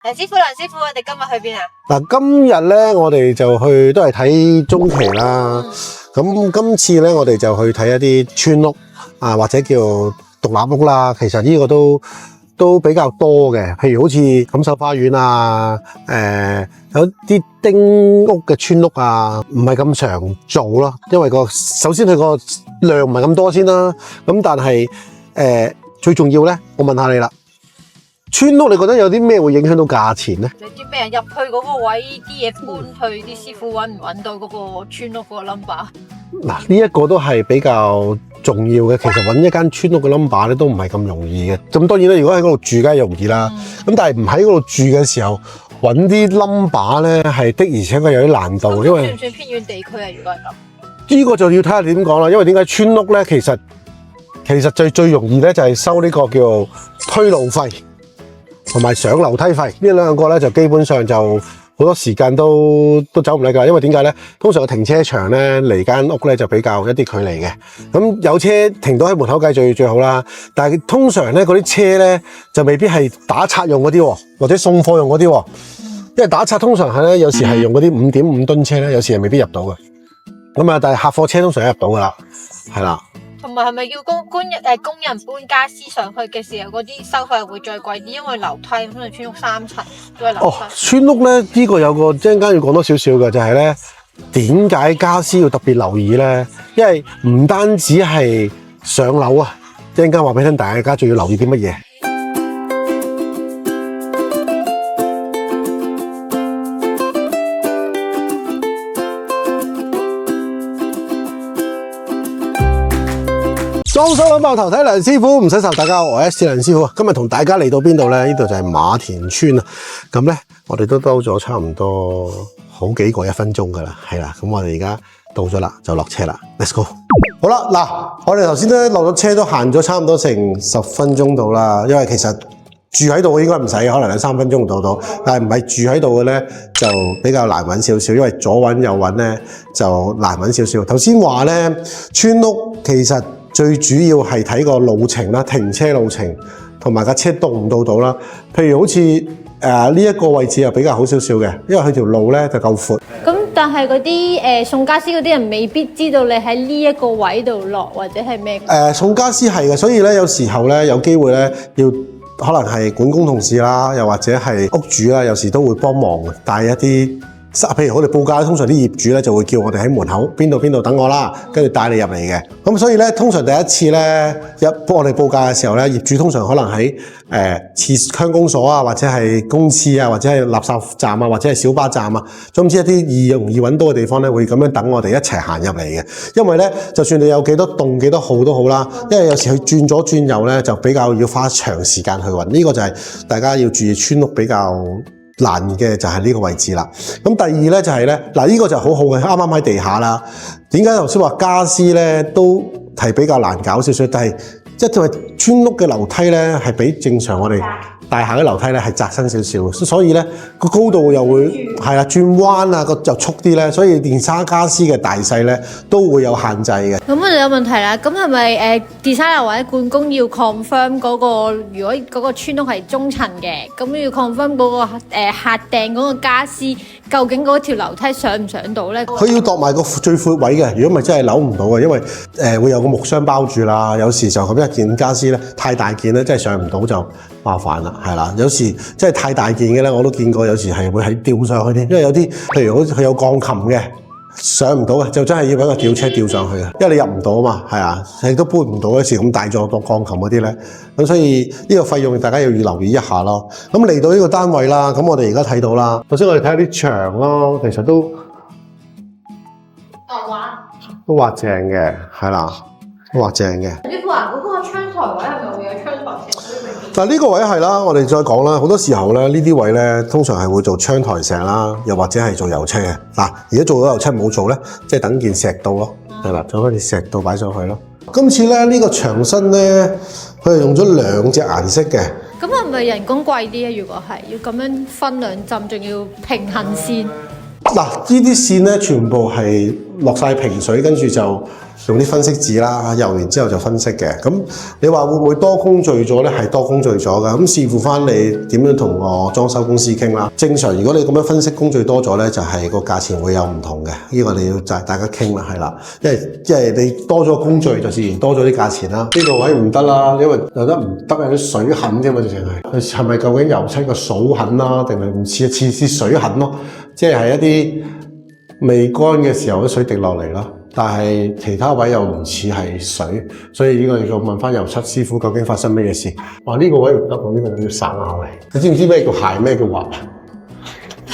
梁師傅，我哋今日去邊啊？嗱，今日咧我哋就去都係睇中期啦。咁今次咧我哋就去睇一啲村屋啊，或者叫獨立屋啦。其實呢個都比較多嘅，譬如好似錦繡花園啊，有啲丁屋嘅村屋啊，唔係咁常做咯，因為首先佢個量唔係咁多先啦。咁但係最重要咧，我問下你啦。村屋你覺得有啲咩會影響到價錢咧？你知咩人入去嗰個位，啲嘢搬去，啲師傅揾唔揾到嗰個村屋嗰個 number？ 嗱，呢一個都係比較重要嘅。其實揾一間村屋嘅 number 咧都唔係咁容易嘅。咁當然啦，如果喺嗰度住梗係容易啦。咁但係唔喺嗰度住嘅時候，揾啲 number 咧係的而且確有啲難度，因為算唔算偏遠地區啊？如果係咁，呢個就要睇下你點講啦。因為點解村屋咧，其實最容易咧就係收呢個叫做推路費同埋上樓梯費，呢兩個咧就基本上就好多時間都走唔甩㗎。因為點解咧？通常個停車場咧離間屋咧就比較一啲距離嘅。咁有車停到喺門口梗係最好啦。但係通常咧嗰啲車咧就未必係打拆用嗰啲，或者送貨用嗰啲。因為打拆通常係咧有時係用嗰啲5.5噸車咧，有時係未必入到嘅。咁啊，但係客貨車通常入到㗎啦，係啦。同埋係咪要工人搬家私上去嘅時候，嗰啲收費會再貴啲？因為樓梯通常村屋3層都係樓梯。村屋咧呢個有個一陣間要講多少少嘅，就係咧點解家私要特別留意咧？因為唔單止係上樓啊，一陣間話俾你聽，大家仲要留意啲乜嘢？裝修諗爆頭睇梁師傅，唔使愁。大家好，我係 S 梁師傅。今日同大家嚟到邊度咧？呢度就係馬田村啊。咁咧，我哋都兜咗差唔多好幾個1分鐘噶啦，係啦。咁我哋而家到咗啦，就落車啦。Let's go。好啦，嗱，我哋頭先咧落咗車都行咗差唔多成10分鐘到啦。因為其實住喺度應該唔使，可能係3分鐘到。但係唔係住喺度嘅咧，就比較難揾少少。因為左揾右揾咧就難揾少少。頭先話咧，村屋其實最主要係睇個路程啦，停車路程同埋架車到唔到啦。譬如好似呢一個位置又比較好少少嘅，因為佢條路咧就夠闊。咁但係嗰啲送家私嗰啲人未必知道你喺呢一個位度落或者係咩？送家私係嘅，所以咧有時候咧有機會咧要可能係管工同事啦，又或者係屋主啦，有時都會幫忙帶一啲。譬如我哋報價，通常啲業主咧就會叫我哋喺門口邊度等我啦，跟住帶你入嚟嘅。咁所以咧，通常第一次咧幫我哋報價嘅時候咧，業主通常可能喺鄉公所啊，或者係公廁啊，或者係垃圾站啊，或者係小巴站啊，總之一啲容易揾到嘅地方咧，會咁樣等我哋一齊行入嚟嘅。因為咧，就算你有幾多棟幾多號都好啦，因為有時佢轉左轉右咧，就比較要花長時間去揾。呢個就係大家要注意村屋比較難嘅就係呢個位置啦。咁第二咧就係咧，嗱呢個就好好嘅，啱啱喺地下啦。點解頭先話家私咧都係比較難搞少少？但係即係村屋嘅樓梯咧係比正常我哋大廈嘅樓梯咧係窄身少少，所以咧個高度又會係啦轉彎啊個就速啲咧，所以連家私嘅大細咧都會有限制嘅。咁我哋有問題啦，咁係咪designer 或者管工要 confirm 嗰個，如果嗰個村屋係中層嘅，咁要 confirm 嗰個客訂嗰個家私究竟嗰條樓梯上唔上到咧？佢要度埋個最闊位嘅，如果唔係真係扭唔到嘅，因為會有個木箱包住啦。有時就咁一件家私咧太大件咧，真係上唔到就麻煩啦，係啦。有時真係太大件嘅咧，我都見過，有時係會喺吊上去添。因為有啲譬如好似佢有鋼琴嘅上唔到嘅，就真係要揾個吊車吊上去嘅，因為你入唔到啊嘛，係啊，你都搬唔到嗰時咁大座當鋼琴嗰啲咧。咁所以呢個費用大家要留意一下咯。咁嚟到呢個單位啦，咁我哋而家睇到啦。首先我哋睇下啲牆咯，其實都畫正嘅，係啦，都畫正嘅。呢個嗰個窗台位係咪會有窗台石？但係呢個位係啦，我哋再講啦。好多時候咧，呢啲位咧通常係會做窗台石啦，又或者係做油漆嘅。嗱，而家做咗油漆冇做咧，即係等件石到咯，係啦，做翻件石到擺上去咯。今次咧呢個牆身咧，佢係用咗2隻顏色嘅。咁係咪人工貴啲啊？如果係要咁樣分2浸，仲要平衡線。嗱，呢啲線咧全部係落晒平水，跟住就用啲分析紙啦，油完之後就分析嘅。咁你話會唔會多工序咗咧？係多工序咗㗎。咁視乎翻你點樣同個裝修公司傾啦。正常如果你咁樣分析工序多咗咧，就係個價錢會有唔同嘅。呢個你要就係大家傾啦，係啦。因為你多咗工序就自然多咗啲價錢啦。呢個位唔得啦，因為有得唔得有啲水痕啫嘛，直情係。係咪究竟油漆個數痕啦，定係唔似水痕咯？即係一啲未乾嘅時候啲水滴落嚟咯。但係其他位又唔似係水，所以呢個要問翻油漆師傅究竟發生咩事。哇！呢個位唔得喎，呢個要省下嚟。你知唔知咩叫鞋？咩叫滑？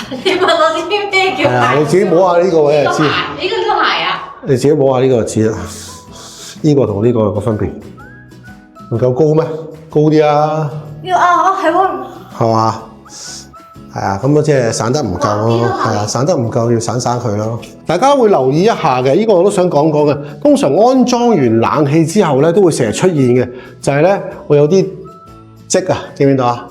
你問我知咩叫鞋？係啊，你自己摸下呢個位就知。呢個鞋啊？你自己摸下呢個就知啦。呢個同呢個有個分別，唔夠高咩？高啲啊！係喎。係嘛？係啊，咁即係省得唔夠咯，係啊，省得唔夠要省佢咯。大家會留意一下嘅，呢個我都想講嘅。通常安裝完冷氣之後咧，都會成日出現嘅，就係咧會有啲積啊，見唔見到啊？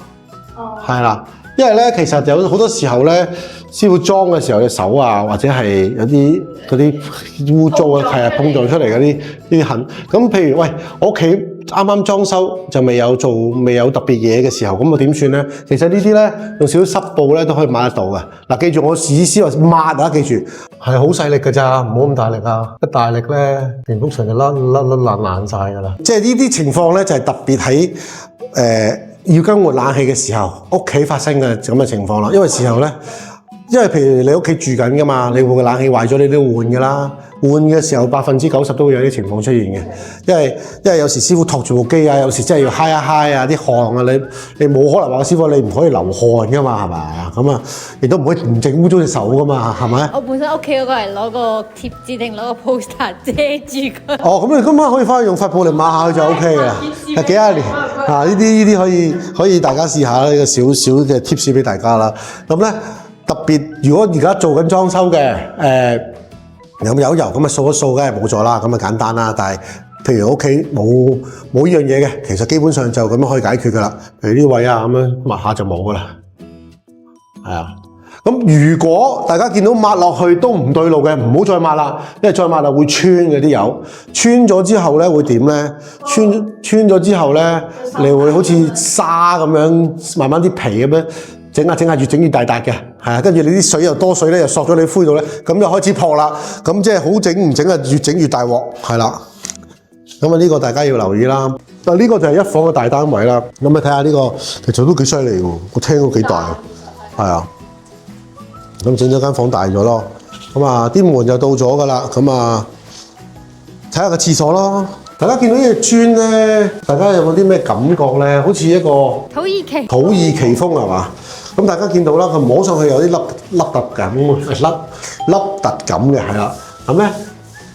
哦。係啦，因為咧其實有好多時候咧，師傅裝嘅時候嘅手啊，或者係有啲嗰啲污糟啊，係啊碰撞出嚟嗰啲痕。咁譬如喂，我屋企啱啱裝修就未有特別嘢嘅時候，咁我點算咧？其實呢啲咧用少少濕布咧都可以抹得到嘅。嗱，記住我意思話抹啊，記住係好細力㗎咋，唔好咁大力啊！一大力咧，電風扇就甩爛晒㗎啦。即係呢啲情況咧，就係特別喺要更換冷氣嘅時候，屋企發生嘅咁嘅情況啦。因為時候咧。因為譬如你屋企住緊㗎嘛，你會個冷氣壞咗，你都要換㗎啦。換嘅時候90%都會有啲情況出現嘅，因為有時師傅托住部機啊，有時真係要揩一揩啊，啲汗啊，你冇可能話師傅你唔可以流汗㗎嘛，係咪啊？咁啊，亦都唔可以唔整污糟隻手㗎嘛，係咪？我本身屋企嗰個係攞個貼紙定攞個 poster 遮住佢。哦，咁你今晚可以翻去用發布嚟抹下佢就 OK 啦。係幾廿年啊？呢啲可以大家試下呢個少少嘅 tips 俾大家啦。咁咧。特別如果而家做緊裝修嘅，有油咁啊掃一掃梗係冇咗啦，咁啊簡單啦。但係譬如屋企冇呢樣嘢嘅，其實基本上就咁樣可以解決噶啦。譬如呢位啊咁樣抹下就冇噶啦，係啊。咁如果大家見到抹落去都唔對路嘅，唔好再抹啦，因為再抹就會穿嘅啲油，穿咗之後咧會點咧？穿咗之後咧，你會好似沙咁樣，慢慢啲皮咁樣。整下越整越大笪嘅，係啊，跟住你啲水又多水咧，又索咗你灰度咧，咁就開始破啦。咁即係好整唔整啊？越整越大鑊，係啦。咁啊，呢個大家要留意啦。但呢個就係一房嘅大單位啦。咁你睇下呢個，其實都幾犀利喎，個廳都幾大，係啊。咁整咗間房大咗咯。咁啊，啲門就到咗噶啦。咁啊，睇下個廁所咯。大家見到呢隻磚咧，大家有冇啲咩感覺咧？好似一個土耳其風係嘛？咁大家見到啦，佢摸上去有啲凹凸感，凹凸感嘅係啦。咁咧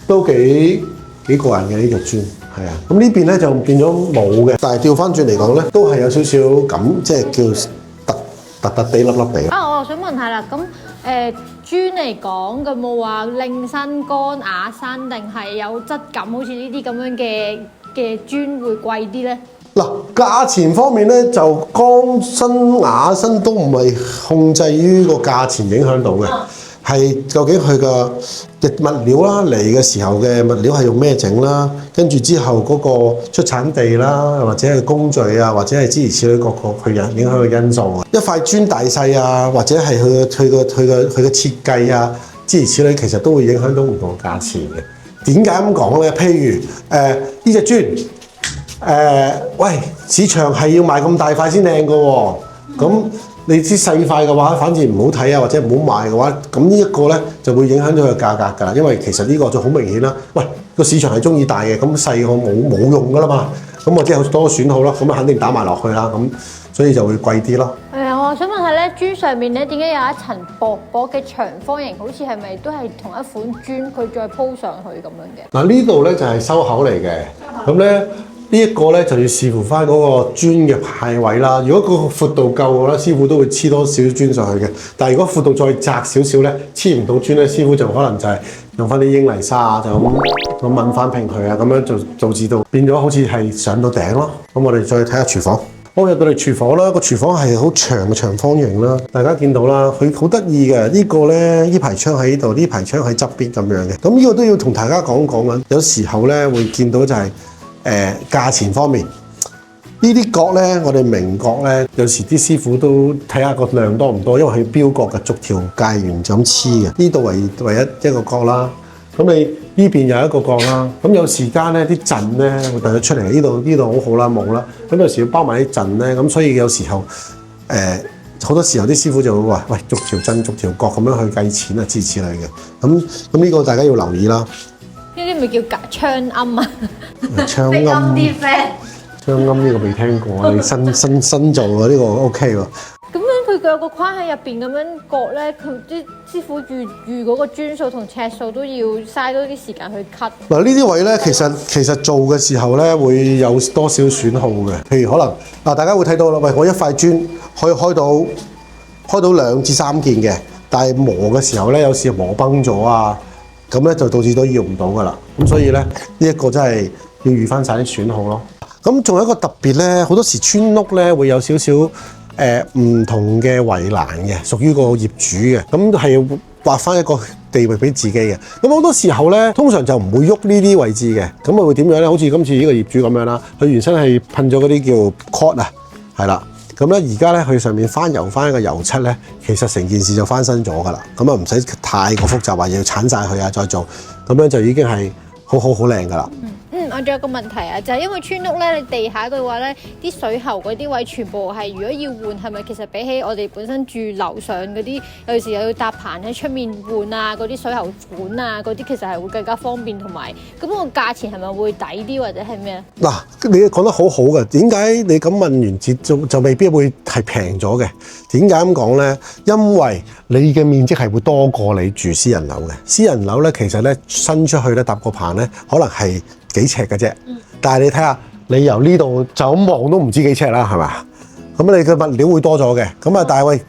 都幾過癮嘅呢隻磚，係啊。咁呢邊咧就變咗冇嘅，但係調翻轉嚟講咧，都係有少少咁，即係叫突地粒地。啊，我又想問下啦，咁磚嚟講，有冇話令身乾瓦身，定係有質感？好似呢啲咁樣嘅磚會貴啲咧？嗱，價錢方面咧，就乾身瓦身都唔係控制於個價錢影響到嘅，係究竟佢嘅物料啦，嚟嘅時候嘅物料係用咩整啦，跟住之後嗰個出產地啦，或者係工序啊，或者係諸如此類各個佢影響嘅因素啊，一塊磚大細啊，或者係佢嘅設計啊，諸如此類，其實都會影響到唔同價錢嘅。點解咁講咧？譬如呢隻磚。喂，市場係要賣咁大塊先靚嘅喎，咁你知細塊嘅話，反而唔好睇啊，或者唔好賣嘅話，咁呢一個咧就會影響咗佢嘅價格㗎啦。因為其實呢個就好明顯啦。喂，個市場係中意大嘅，咁細我冇用㗎啦嘛，咁我即係多個損耗咯，咁肯定打埋落去啦，咁所以就會貴啲咯。我想問下咧，磚上面咧點解有一層薄薄嘅長方形？好似係咪都係同一款磚，佢再鋪上去咁樣嘅？嗱，呢度咧就係收口嚟嘅，咁咧。呢一個咧就要視乎翻嗰個磚嘅派位啦。如果個闊度夠嘅話，師傅都會黐多少少磚上去嘅。但係如果闊度再窄少少咧，黐唔到磚咧，師傅就可能就係用翻啲英泥沙啊，就咁掹翻平佢啊，咁樣就導致到變咗好似係上到頂咯。咁我哋再睇下廚房。我入到嚟廚房啦，個廚房係好長嘅長方形啦，大家見到啦，佢好得意嘅呢個咧，呢排窗喺呢度，呢排窗喺側邊咁樣嘅。咁呢個都要同大家講講啊。有時候咧會見到就係價錢方面，呢啲角咧，我哋明角咧，有時啲師傅都睇下個量多唔多，因為佢標角嘅逐條界完就咁黐嘅。呢度唯一一個角啦。咁你呢邊有一個角啦，咁有時間咧啲陣咧會突咗出嚟，呢度好好啦冇啦，咁有時要包埋啲陣咧，咁所以有時候好多時候啲師傅就會話：喂，逐條陣逐條角咁樣去計錢啊，諸如此類嘅。咁呢個大家要留意啦。呢啲咪叫槍鵪啊？槍鵪啲 friend，槍鵪呢個未聽過啊！你新做嘅呢個 OK 喎。咁樣佢有個框喺入邊咁樣割咧，佢啲師傅預嗰個磚數同尺數都要嘥多啲時間去 cut。嗱呢啲位咧，其實做嘅時候咧會有多少損耗嘅。譬如可能大家會睇到啦，喂，我一塊磚可以開到2至3件嘅，但係磨嘅時候咧，有時磨崩咗啊，咁咧就導致都用唔到噶啦。咁所以咧，呢一個真係要預翻晒啲損耗咯。咁仲有一個特別咧，好多時村屋咧會有少少唔同嘅圍欄嘅，屬於個業主嘅，咁係要劃翻一個地域俾自己嘅。咁好多時候咧，通常就唔會喐呢啲位置嘅，咁啊會點樣咧？好似今次呢個業主咁樣啦，佢原身係噴咗嗰啲叫 cord 啊，係啦。咁咧而家咧佢上面翻油翻一個油漆咧，其實成件事就翻新咗噶啦。咁啊唔使太過複雜，話要鏟晒佢啊再做，咁樣就已經係好靚噶啦。我仲有個問題啊，就係因為村屋咧，你地下嘅話咧，啲水喉嗰啲位全部係如果要換，係咪其實比起我哋本身住樓上嗰啲，有時又要搭棚喺出面換啊，嗰啲水喉管啊，嗰啲其實係會更加方便，同埋咁個價錢係咪會抵啲或者係咩？嗱，你講得好好嘅，點解你咁問完就未必會係平咗嘅？點解咁講咧？因為你嘅面積係會多過你住私人樓嘅。私人樓咧，其實咧伸出去咧搭個棚咧，可能係幾尺嘅啫，但係你睇下，你由呢度就咁望都唔知幾尺啦，係咪？咁你嘅物料會多咗嘅，咁啊，但係喂，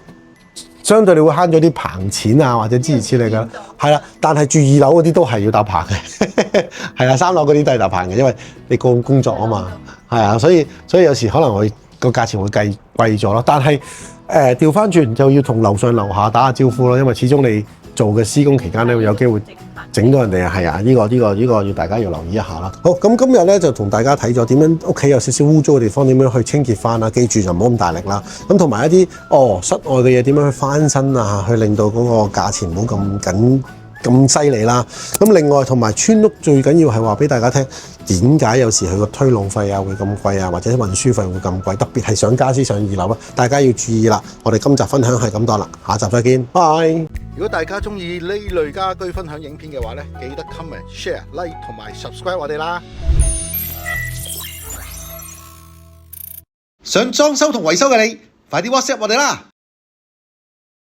相對你會慳咗啲棚錢啊，或者諸如此類嘅，係啦。但係住2樓嗰啲都係要搭棚嘅，係啦，3樓嗰啲都係搭棚嘅，因為你個工作啊嘛，係啊，所以有時可能會個價錢會計貴咗咯。但係調翻轉就要同樓上樓下打下招呼咯，因為始終你做嘅施工期間咧會有機會整到人哋啊，係啊，呢個要大家要留意一下啦。好，咁今日咧就同大家睇咗點樣屋企有少少污糟嘅地方點樣去清潔翻啦，記住就唔好咁大力啦。咁同埋一啲室外嘅嘢點樣去翻新啊，去令到嗰個價錢唔好咁犀利啦。咁另外同埋村屋最緊要係話俾大家聽，點解有時佢個推浪費啊會咁貴啊，或者運輸費會咁貴，特別係上家私上2樓啊，大家要注意啦。我哋今集分享係咁多啦，下集再見，拜。如果大家中意呢類家居分享影片嘅話咧，記得 comment、share、like 同埋 subscribe 我哋啦。想裝修同維修嘅你，快啲 WhatsApp 我哋啦！